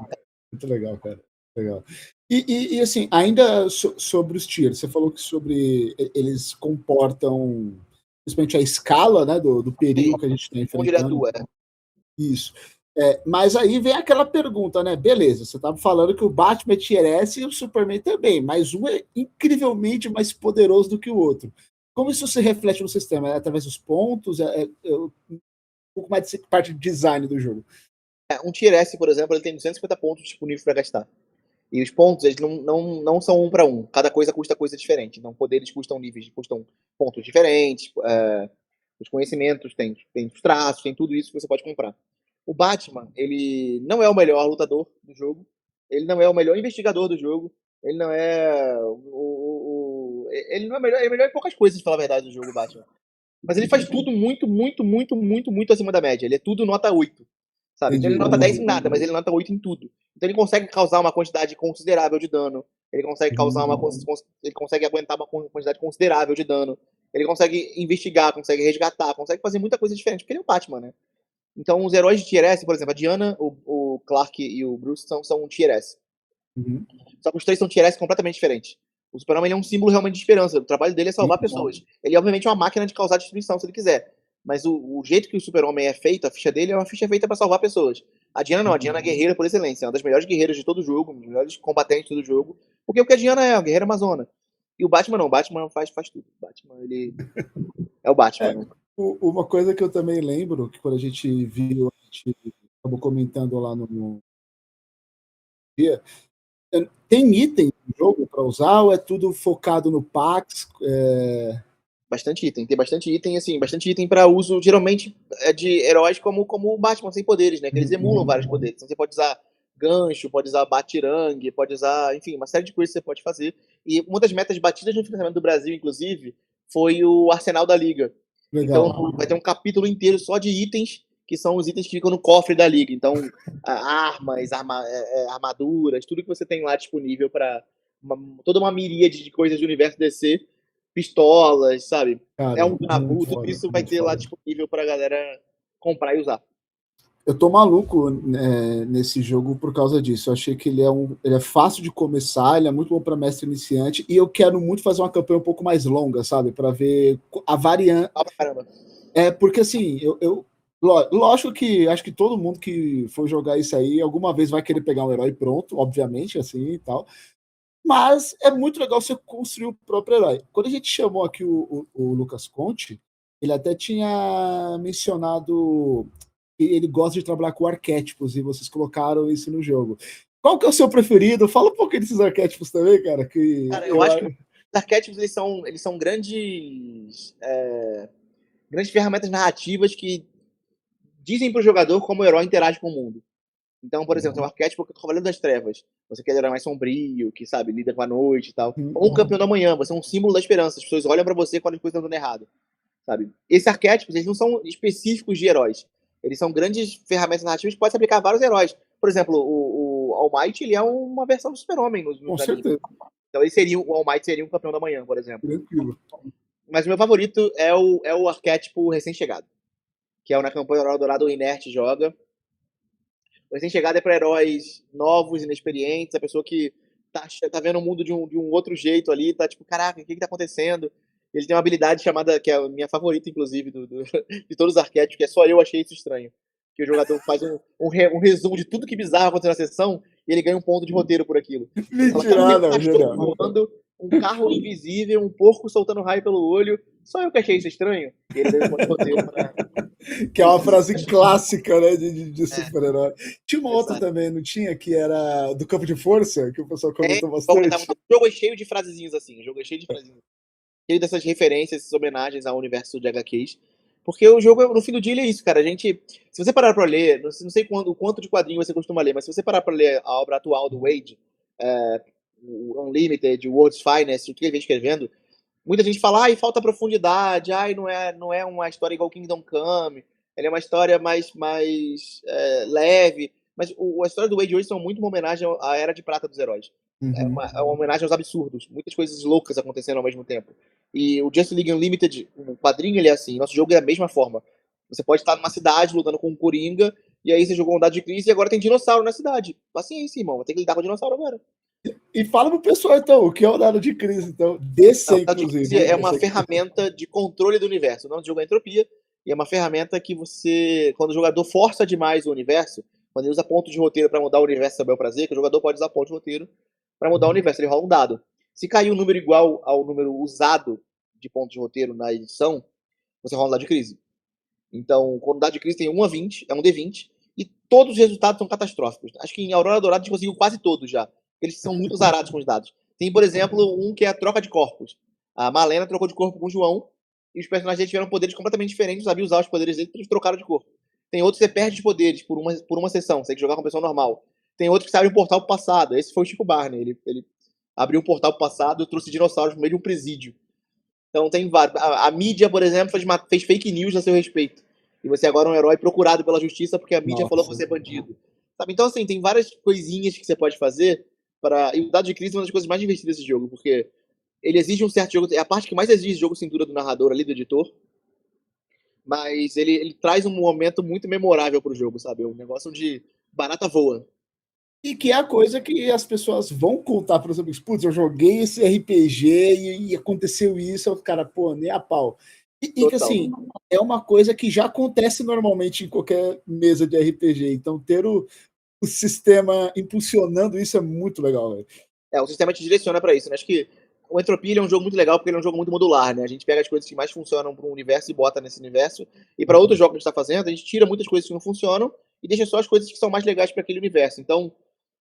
Muito legal, cara. Legal. E assim, ainda sobre os tiers, você falou que sobre eles comportam principalmente a escala, né, do perigo que a gente está Onde ele enfrentando. atua. Isso. Mas aí vem aquela pergunta, né? Beleza, você estava falando que o Batman é tier S e o Superman também, mas um é incrivelmente mais poderoso do que o outro. Como isso se reflete no sistema? É através dos pontos? Um pouco mais de parte de design do jogo. Um Tier S, por exemplo, ele tem 250 pontos disponíveis para gastar. E os pontos, eles não são um para um. Cada coisa custa coisa diferente. Então, poderes custam pontos diferentes. Os conhecimentos, tem os traços, tem tudo isso que você pode comprar. O Batman, ele não é o melhor lutador do jogo. Ele não é o melhor investigador do jogo. Ele não é ele não é melhor, ele é melhor em poucas coisas, pra falar a verdade, do jogo Batman. Mas ele faz tudo muito, muito, muito, muito, muito acima da média. Ele é tudo nota 8. Sabe? Então ele nota 10 em nada, mas ele nota 8 em tudo. Então ele consegue causar uma quantidade considerável de dano. Ele consegue causar ele consegue aguentar uma quantidade considerável de dano. Ele consegue investigar, consegue resgatar, consegue fazer muita coisa diferente, porque ele é o Batman, né? Então os heróis de Tier S, por exemplo, a Diana, o Clark e o Bruce são um Tier S. Uhum. Só que os três são tier S completamente diferentes. O Super-Homem ele é um símbolo realmente de esperança. O trabalho dele é salvar Muito bom. pessoas. Ele é, obviamente, uma máquina de causar destruição, se ele quiser. Mas o jeito que o Super-Homem é feito, a ficha dele é uma ficha feita pra salvar pessoas. A Diana não. A Diana é guerreira por excelência. É uma das melhores guerreiras de todo o jogo, uma das melhores combatentes de todo o jogo. Porque o que a Diana é, uma guerreira amazona. E o Batman não. O Batman faz tudo. O Batman, ele é o Batman, É, né? uma coisa que eu também lembro, que quando a gente viu, a gente acabou comentando lá no dia, tem item no jogo para usar ou é tudo focado no Pax? Bastante item. Tem bastante item, assim, bastante item pra uso, geralmente, de heróis como o Batman, sem poderes, né? Que eles emulam vários poderes. Então você pode usar gancho, pode usar batirangue, pode usar, enfim, uma série de coisas que você pode fazer. E uma das metas batidas no financiamento do Brasil, inclusive, foi o Arsenal da Liga. Então Legal. vai ter um capítulo inteiro só de itens, que são os itens que ficam no cofre da Liga. Então, armas, armaduras, tudo que você tem lá disponível para toda uma miríade de coisas do universo DC, pistolas, sabe? É Cara, um muito Nabu, tudo foda, isso vai muito ter lá foda. disponível pra galera comprar e usar. Eu tô maluco nesse jogo por causa disso. Eu achei que ele é fácil de começar, ele é muito bom para mestre iniciante e eu quero muito fazer uma campanha um pouco mais longa, sabe? Para ver a variante. Ah, pra caramba. É porque assim, lógico que acho que todo mundo que for jogar isso aí alguma vez vai querer pegar um herói pronto, obviamente, assim e tal. Mas é muito legal você construir o próprio herói. Quando a gente chamou aqui o Lucas Conte, ele até tinha mencionado que ele gosta de trabalhar com arquétipos e vocês colocaram isso no jogo. Qual que é o seu preferido? Fala um pouquinho desses arquétipos também, cara. Cara, eu acho que os arquétipos eles são grandes ferramentas narrativas que dizem pro jogador como o herói interage com o mundo. Então, por exemplo, tem um arquétipo que é o Cavaleiro das Trevas. Você quer um herói mais sombrio, que, sabe, lida com a noite e tal. Ou um Campeão da Manhã, você é um símbolo da esperança. As pessoas olham pra você quando as coisas estão dando errado, sabe? Esses arquétipos, eles não são específicos de heróis. Eles são grandes ferramentas narrativas que podem se aplicar a vários heróis. Por exemplo, o All Might, ele é uma versão do Super-Homem Com nos animes. certeza, Então, o All Might seria um Campeão da Manhã, por exemplo. tranquilo. Mas o meu favorito é o arquétipo recém-chegado, que é o na campanha Oral Dourado o Inert joga. O recém-chegado é para heróis novos, inexperientes, a pessoa que tá vendo o mundo de um outro jeito ali, tá tipo, caraca, o que tá acontecendo? Ele tem uma habilidade chamada, que é a minha favorita, inclusive, de todos os arquétipos, que é só eu achei isso estranho. Que o jogador faz um resumo de tudo que bizarro aconteceu na sessão e ele ganha um ponto de roteiro por aquilo. Ela tá Mentira, um não, cachorro genial. voando, um carro invisível, um porco soltando raio pelo olho. Só eu que achei isso estranho. E ele ganha um ponto de roteiro pra Que é uma isso. frase clássica, né, de É, super-herói. Tinha uma outra exato. também, não tinha? Que era do campo de força, que o pessoal comentou bastante. O jogo é cheio de frasezinhos assim. O jogo é cheio de frasezinhos. Cheio dessas referências, essas homenagens ao universo de HQs. Porque o jogo, no fim do dia, ele é isso, cara. A gente. Se você parar pra ler, não sei o quanto de quadrinho você costuma ler, mas se você parar pra ler a obra atual do Wade, o Unlimited, o World's Finest, o que ele vem escrevendo, muita gente fala, ai, falta profundidade, ai, não é uma história igual Kingdom Come, ele é uma história mais leve. Mas a história do Wade hoje são muito uma homenagem à Era de Prata dos heróis. Uhum. É uma homenagem aos absurdos, muitas coisas loucas acontecendo ao mesmo tempo. E o Justice League Unlimited, o quadrinho, ele é assim, nosso jogo é da mesma forma. Você pode estar numa cidade lutando com um Coringa, e aí você jogou um dado de crise e agora tem dinossauro na cidade. Paciência, irmão, vai ter que lidar com o dinossauro agora. E fala pro pessoal, então, o que é o dado de crise, então. DC, O dado de inclusive. crise Hein? é uma ferramenta de controle do universo. O nome do jogo é Entropia, e é uma ferramenta que você, quando o jogador força demais o universo, quando ele usa ponto de roteiro para mudar o universo ao bel prazer, que o jogador pode usar ponto de roteiro para mudar o universo, ele rola um dado. Se cair um número igual ao número usado de ponto de roteiro na edição, você rola um dado de crise. Então, quando o dado de crise tem 1 a 20, é um D20, e todos os resultados são catastróficos. Acho que em Aurora Dourada a gente conseguiu quase todos já. Eles são muito zarados com os dados. Tem, por exemplo, um que é a troca de corpos. A Malena trocou de corpo com o João, e os personagens dele tiveram poderes completamente diferentes, sabiam usar os poderes dele, eles trocaram de corpo. Tem outros que você perde os poderes por uma sessão, você tem que jogar com a pessoa normal. Tem outros que saem um portal pro passado. Esse foi o Chico Barney. Ele abriu um portal pro passado e trouxe dinossauros no meio de um presídio. Então tem vários. A mídia, por exemplo, fez fake news a seu respeito. E você agora é um herói procurado pela justiça porque a mídia falou que Nossa. você é bandido. Sabe? Então, assim, tem várias coisinhas que você pode fazer para. E o dado de crise é uma das coisas mais divertidas desse jogo, porque ele exige um certo jogo. É a parte que mais exige jogo cintura do narrador ali, do editor. Mas ele traz um momento muito memorável pro jogo, sabe? É um negócio onde barata voa. E que é a coisa que as pessoas vão contar para os amigos. Putz, eu joguei esse RPG e aconteceu isso. O cara, pô, nem a pau. E que Total. assim, é uma coisa que já acontece normalmente em qualquer mesa de RPG. Então, ter o sistema impulsionando isso é muito legal, velho. O sistema te direciona pra isso, né? Acho que o Entropia ele é um jogo muito legal porque ele é um jogo muito modular, né? A gente pega as coisas que mais funcionam para um universo e bota nesse universo. E para outros jogos que a gente está fazendo, a gente tira muitas coisas que não funcionam e deixa só as coisas que são mais legais para aquele universo. Então,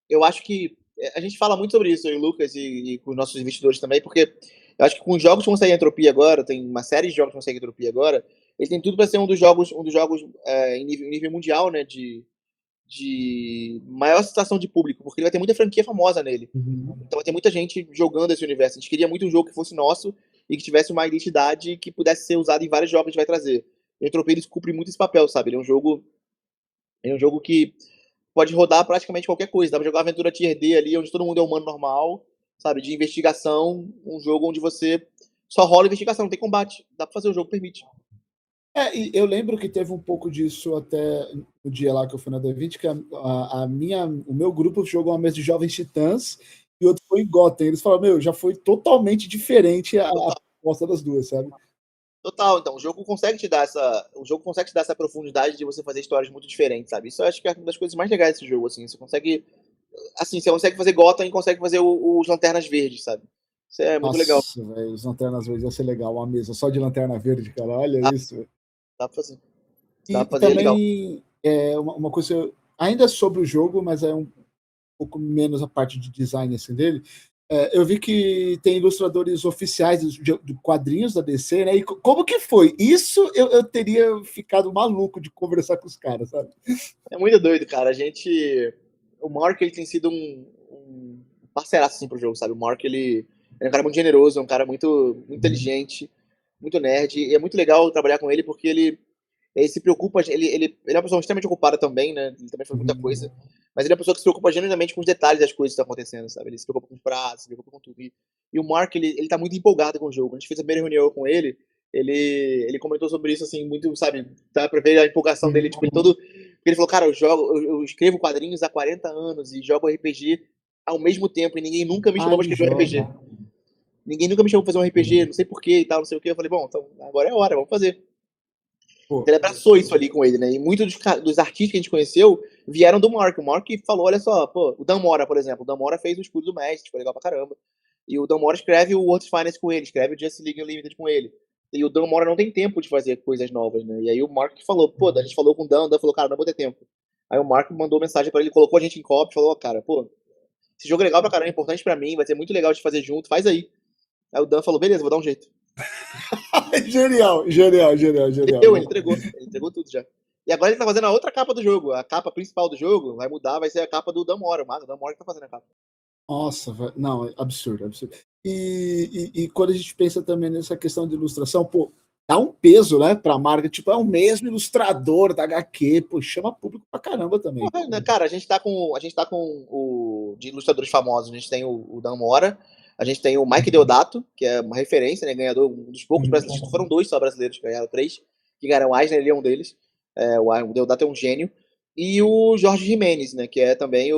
eu acho que a gente fala muito sobre isso, eu e o Lucas e com os nossos investidores também, porque eu acho que com os jogos que vão sair Entropia agora, tem uma série de jogos que vão sair Entropia agora, ele tem tudo para ser um dos jogos em nível mundial, né? De maior aceitação de público, porque ele vai ter muita franquia famosa nele. Então vai ter muita gente jogando esse universo. A gente queria muito um jogo que fosse nosso e que tivesse uma identidade que pudesse ser usada em vários jogos que a gente vai trazer. O Entropia ele cumpre muito esse papel, sabe? Ele é um jogo que pode rodar praticamente qualquer coisa. Dá pra jogar uma aventura Tier D ali, onde todo mundo é humano normal, sabe? De investigação, um jogo onde você só rola investigação, não tem combate. Dá pra fazer, o jogo permite. E eu lembro que teve um pouco disso até no dia lá que eu fui na D20, que o meu grupo jogou uma mesa de Jovens Titãs e outro foi em Gotham. Eles falaram, meu, já foi totalmente diferente a proposta das duas, sabe? Total, então, o jogo consegue te dar essa profundidade de você fazer histórias muito diferentes, sabe? Isso eu acho que é uma das coisas mais legais desse jogo, assim, você consegue fazer Gotham e consegue fazer os Lanternas Verdes, sabe? Isso é muito legal, Nossa, velho, os Lanternas Verdes ia ser legal, uma mesa só de Lanterna Verde, cara, olha dá, isso, velho. dá pra fazer, dá E pra fazer, é legal. também uma coisa, ainda sobre o jogo, mas é um pouco menos a parte de design assim dele. Eu vi que tem ilustradores oficiais de quadrinhos da DC, né? E como que foi? Isso eu teria ficado maluco de conversar com os caras, sabe? É muito doido, cara, o Mark, ele tem sido um parceiraço, assim, pro jogo, sabe? O Mark, ele é um cara muito generoso, é um cara muito inteligente, muito nerd, e é muito legal trabalhar com ele porque ele se preocupa, ele é uma pessoa extremamente ocupada também, né? Ele também faz muita coisa. Mas ele é uma pessoa que se preocupa genuinamente com os detalhes das coisas que estão acontecendo, sabe? Ele se preocupa com os prazos, se preocupa com tudo. E o Mark, ele tá muito empolgado com o jogo. A gente fez a primeira reunião com ele comentou sobre isso, assim, muito, sabe? Dá pra ver a empolgação dele, tipo, ele falou, cara, eu escrevo quadrinhos há 40 anos e jogo RPG ao mesmo tempo e ninguém nunca me Ah, chamou pra ele escrever um joga. RPG. Ninguém nunca me chamou pra fazer um RPG, não sei porquê e tal, não sei o que. Eu falei, bom, então agora é a hora, vamos fazer. Pô, Ele abraçou isso ali com ele, né? E muitos dos artistas que a gente conheceu vieram do Mark. O Mark falou, olha só, pô, o Dan Mora, por exemplo. O Dan Mora fez o escudo do Mestre, foi legal pra caramba. E o Dan Mora escreve o World Finance com ele, escreve o Justice League Unlimited com ele. E o Dan Mora não tem tempo de fazer coisas novas, né? E aí o Mark falou, pô, a gente falou com o Dan falou, cara, não vou ter tempo. Aí o Mark mandou mensagem pra ele, colocou a gente em copy, falou, cara, pô, esse jogo é legal pra caramba, é importante pra mim, vai ser muito legal de fazer junto, faz aí. Aí o Dan falou, beleza, vou dar um jeito. genial, genial, genial, genial. Ele entregou tudo já. E agora ele tá fazendo a outra capa do jogo. A capa principal do jogo vai mudar, vai ser a capa do Dan Mora. O Dan Mora que tá fazendo a capa. Nossa, velho. Não, é absurdo, absurdo. E quando a gente pensa também nessa questão de ilustração, pô, dá um peso, né, pra marca. Tipo, é o mesmo ilustrador da HQ, pô, chama público pra caramba também. Porra, né, cara, a gente tá com de ilustradores famosos. A gente tem o Dan Mora, a gente tem o Mike Deodato, que é uma referência, né, ganhador, um dos poucos brasileiros. Foram dois só brasileiros que ganharam, três, que ganharam o Eisner, ele é um deles. O Deodato é um gênio. E o Jorge Jimenez, né, que é também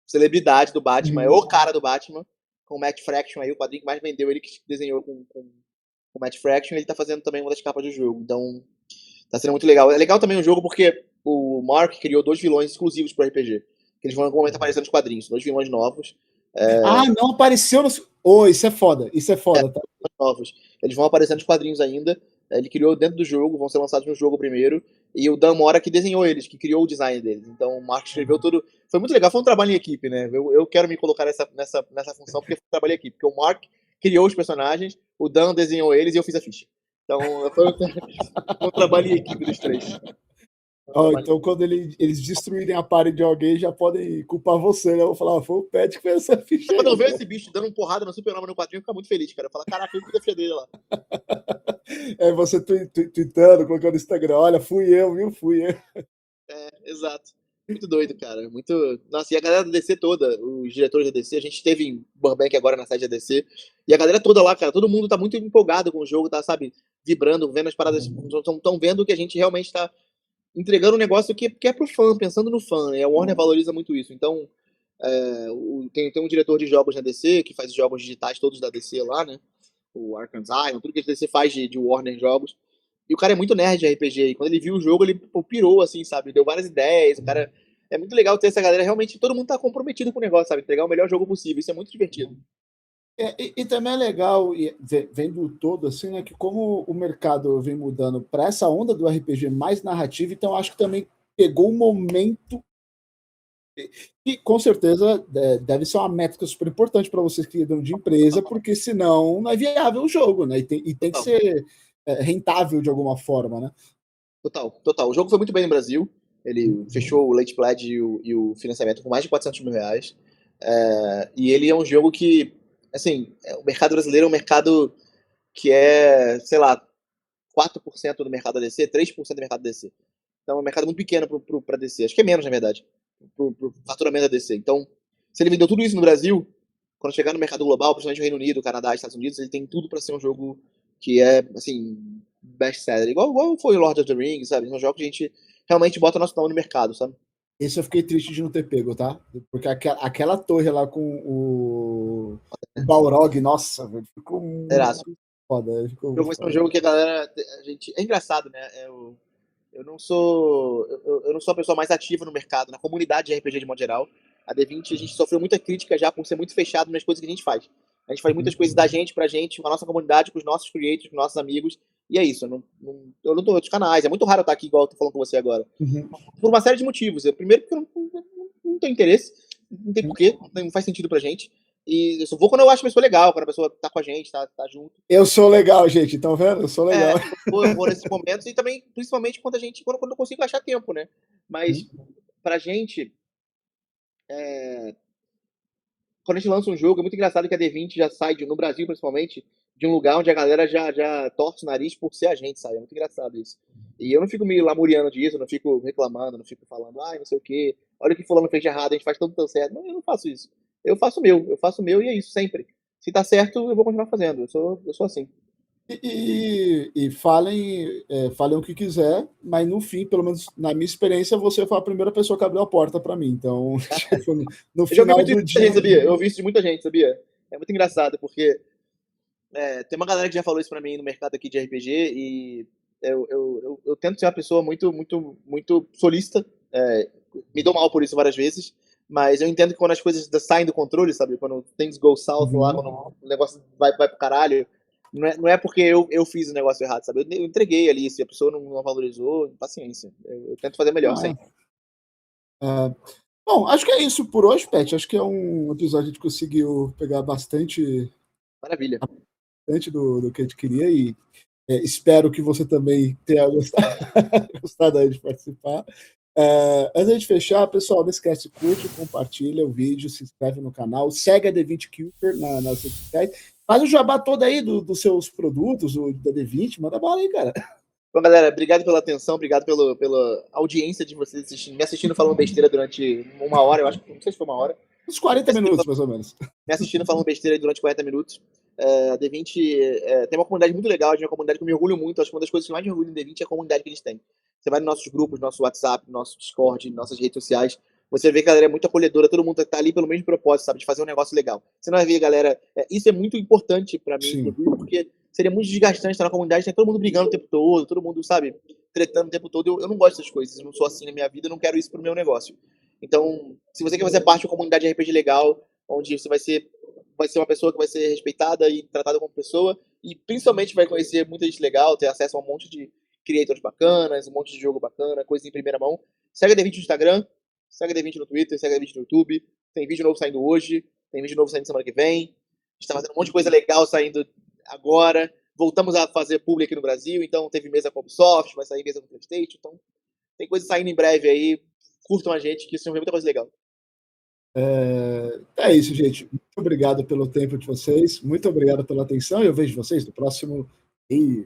celebridade do Batman, é o cara do Batman, com o Matt Fraction aí, o quadrinho que mais vendeu, ele que desenhou com o Matt Fraction, ele tá fazendo também uma das capas do jogo. Então, tá sendo muito legal. É legal também o jogo porque o Mark criou dois vilões exclusivos pro RPG. Que eles vão em algum momento aparecer nos quadrinhos. Dois vilões novos. Ah, não apareceu no. Isso é foda, tá? Novos. Eles vão aparecer nos quadrinhos ainda. Ele criou dentro do jogo, vão ser lançados no jogo primeiro. E o Dan Mora que desenhou eles, que criou o design deles. Então o Mark escreveu tudo. Foi muito legal, foi um trabalho em equipe, né? Eu quero me colocar nessa função porque foi um trabalho em equipe. Porque o Mark criou os personagens, o Dan desenhou eles e eu fiz a ficha. Então foi um trabalho em equipe dos três. Então, quando eles destruírem a party de alguém, já podem culpar você, né? Eu vou falar, foi o Pet que fez essa ficha Quando eu aí. ver esse bicho dando uma porrada no Super-Homem no quadrinho, eu fico muito feliz, cara. Eu falo, caraca, eu fiz a ficha dele lá. Você tweetando, colocando no Instagram, olha, fui eu, viu? Fui eu. Exato. Muito doido, cara. Muito. Nossa, e a galera da DC toda, os diretores da DC, a gente esteve em Burbank agora na sede da DC, e a galera toda lá, cara, todo mundo tá muito empolgado com o jogo, tá, sabe, vibrando, vendo as paradas, estão vendo que a gente realmente tá entregando um negócio que é pro fã, pensando no fã, né? A Warner valoriza muito isso. Então, tem um diretor de jogos na DC, que faz os jogos digitais todos da DC lá, né? O Arkham Asylum, tudo que a DC faz de Warner jogos. E o cara é muito nerd de RPG. E quando ele viu o jogo, ele pirou, assim, sabe? Deu várias ideias. O cara. É muito legal ter essa galera. Realmente, todo mundo tá comprometido com o negócio, sabe? Entregar o melhor jogo possível. Isso é muito divertido. E também é legal, vendo todo assim, né, que como o mercado vem mudando para essa onda do RPG mais narrativo, então acho que também pegou um momento que com certeza deve ser uma métrica super importante para vocês que lidam de empresa, porque senão não é viável o jogo, né? E tem que ser rentável de alguma forma, né? Total. O jogo foi muito bem no Brasil. Ele fechou o Late Pledge e o financiamento com mais de 400 mil reais. E ele é um jogo que, assim, o mercado brasileiro é um mercado que é, sei lá, 4% do mercado da DC, 3% do mercado da DC. Então é um mercado muito pequeno para DC. Acho que é menos, na verdade, pro faturamento da DC. Então, se ele vendeu tudo isso no Brasil, quando chegar no mercado global, principalmente no Reino Unido, Canadá, Estados Unidos, ele tem tudo para ser um jogo que é, assim, best-seller. Igual foi o Lord of the Rings, sabe? São jogos que a gente realmente bota nosso nome no mercado, sabe? Esse eu fiquei triste de não ter pego, tá? Porque aquela torre lá com o Balrog, nossa, velho, ficou Eraço. muito foda. Ficou O jogo muito vai ser um foda. jogo que a galera. A gente, é engraçado, né? Eu não sou. Eu não sou a pessoa mais ativa no mercado, na comunidade de RPG de modo geral. A D20, a gente sofreu muita crítica já por ser muito fechado nas coisas que a gente faz. A gente faz muitas coisas da gente, pra gente, com a nossa comunidade, com os nossos creators, com os nossos amigos. E é isso. Eu não tô em outros canais. É muito raro eu estar aqui igual eu tô falando com você agora. Uhum. Por uma série de motivos. Primeiro, porque eu não tenho interesse. Não tem porquê. Não faz sentido pra gente. E eu só vou quando eu acho a pessoa legal, quando a pessoa tá com a gente, tá junto. Eu sou legal, gente. Estão vendo? Eu sou legal. Eu vou nesses momentos e também, principalmente, quando eu consigo achar tempo, né? Mas, pra gente, quando a gente lança um jogo, é muito engraçado que a D20 já sai, no Brasil principalmente, de um lugar onde a galera já torce o nariz por ser a gente, sabe? É muito engraçado isso. E eu não fico me lamuriando disso, eu não fico reclamando, não fico falando, não sei o quê, olha o que fulano fez de errado, a gente faz tudo tão certo. Não, eu não faço isso. Eu faço o meu e é isso, sempre. Se tá certo, eu vou continuar fazendo. Eu sou assim. E falem o que quiser, mas no fim, pelo menos na minha experiência, você foi a primeira pessoa que abriu a porta para mim. Então, tipo, no Eu já ouvi final muito isso do de muita gente, dia. sabia? Eu ouvi isso de muita gente, sabia? É muito engraçado, porque tem uma galera que já falou isso pra mim no mercado aqui de RPG e eu tento ser uma pessoa muito solícita. Me dou mal por isso várias vezes, mas eu entendo que quando as coisas saem do controle, sabe? Quando things go south lá, quando o negócio vai pro caralho, não é porque eu fiz o negócio errado, sabe? Eu entreguei ali, se a pessoa não valorizou, paciência. Eu tento fazer melhor, sempre. Bom, acho que é isso por hoje, Pet. Acho que é um episódio que a gente conseguiu pegar bastante Maravilha. do que a gente queria e espero que você também tenha gostado de participar. Antes de fechar, pessoal, não esquece, curte, compartilha o vídeo, se inscreve no canal, segue a D20 Cooper nas redes sociais, faz o jabá todo aí dos seus produtos, da D20, manda bola aí, cara. Bom, galera, obrigado pela atenção, obrigado pela audiência de vocês me assistindo falando besteira durante uma hora, eu acho que não sei se foi uma hora. Uns 40 minutos, mais ou menos. Me assistindo falando besteira durante 40 minutos. A D20 tem uma comunidade muito legal, a gente é uma comunidade que eu me orgulho muito. Acho que uma das coisas que mais me orgulho em D20 é a comunidade que eles têm. Você vai nos nossos grupos, nosso WhatsApp, nosso Discord, nossas redes sociais, você vê que a galera é muito acolhedora, todo mundo tá ali pelo mesmo propósito, sabe? De fazer um negócio legal. Você não vai ver, galera. Isso é muito importante pra mim, inclusive, porque seria muito desgastante estar na comunidade, tem todo mundo brigando o tempo todo mundo, sabe, tretando o tempo todo. Eu não gosto dessas coisas, eu não sou assim na minha vida, eu não quero isso pro meu negócio. Então, se você quer fazer parte de uma comunidade de RPG legal, onde você vai ser uma pessoa que vai ser respeitada e tratada como pessoa, e principalmente vai conhecer muita gente legal, ter acesso a um monte de creators bacanas, um monte de jogo bacana, coisa em primeira mão. Segue a D20 no Instagram, segue a D20 no Twitter, segue a D20 no YouTube. Tem vídeo novo saindo hoje, tem vídeo novo saindo semana que vem. A gente tá fazendo um monte de coisa legal saindo agora. Voltamos a fazer publi aqui no Brasil, então teve mesa com a Ubisoft, vai sair mesa com o PlayStation, então tem coisa saindo em breve aí. Curtam a gente, que isso é muita coisa legal. É isso, gente. Muito obrigado pelo tempo de vocês. Muito obrigado pela atenção. E eu vejo vocês no próximo vídeo.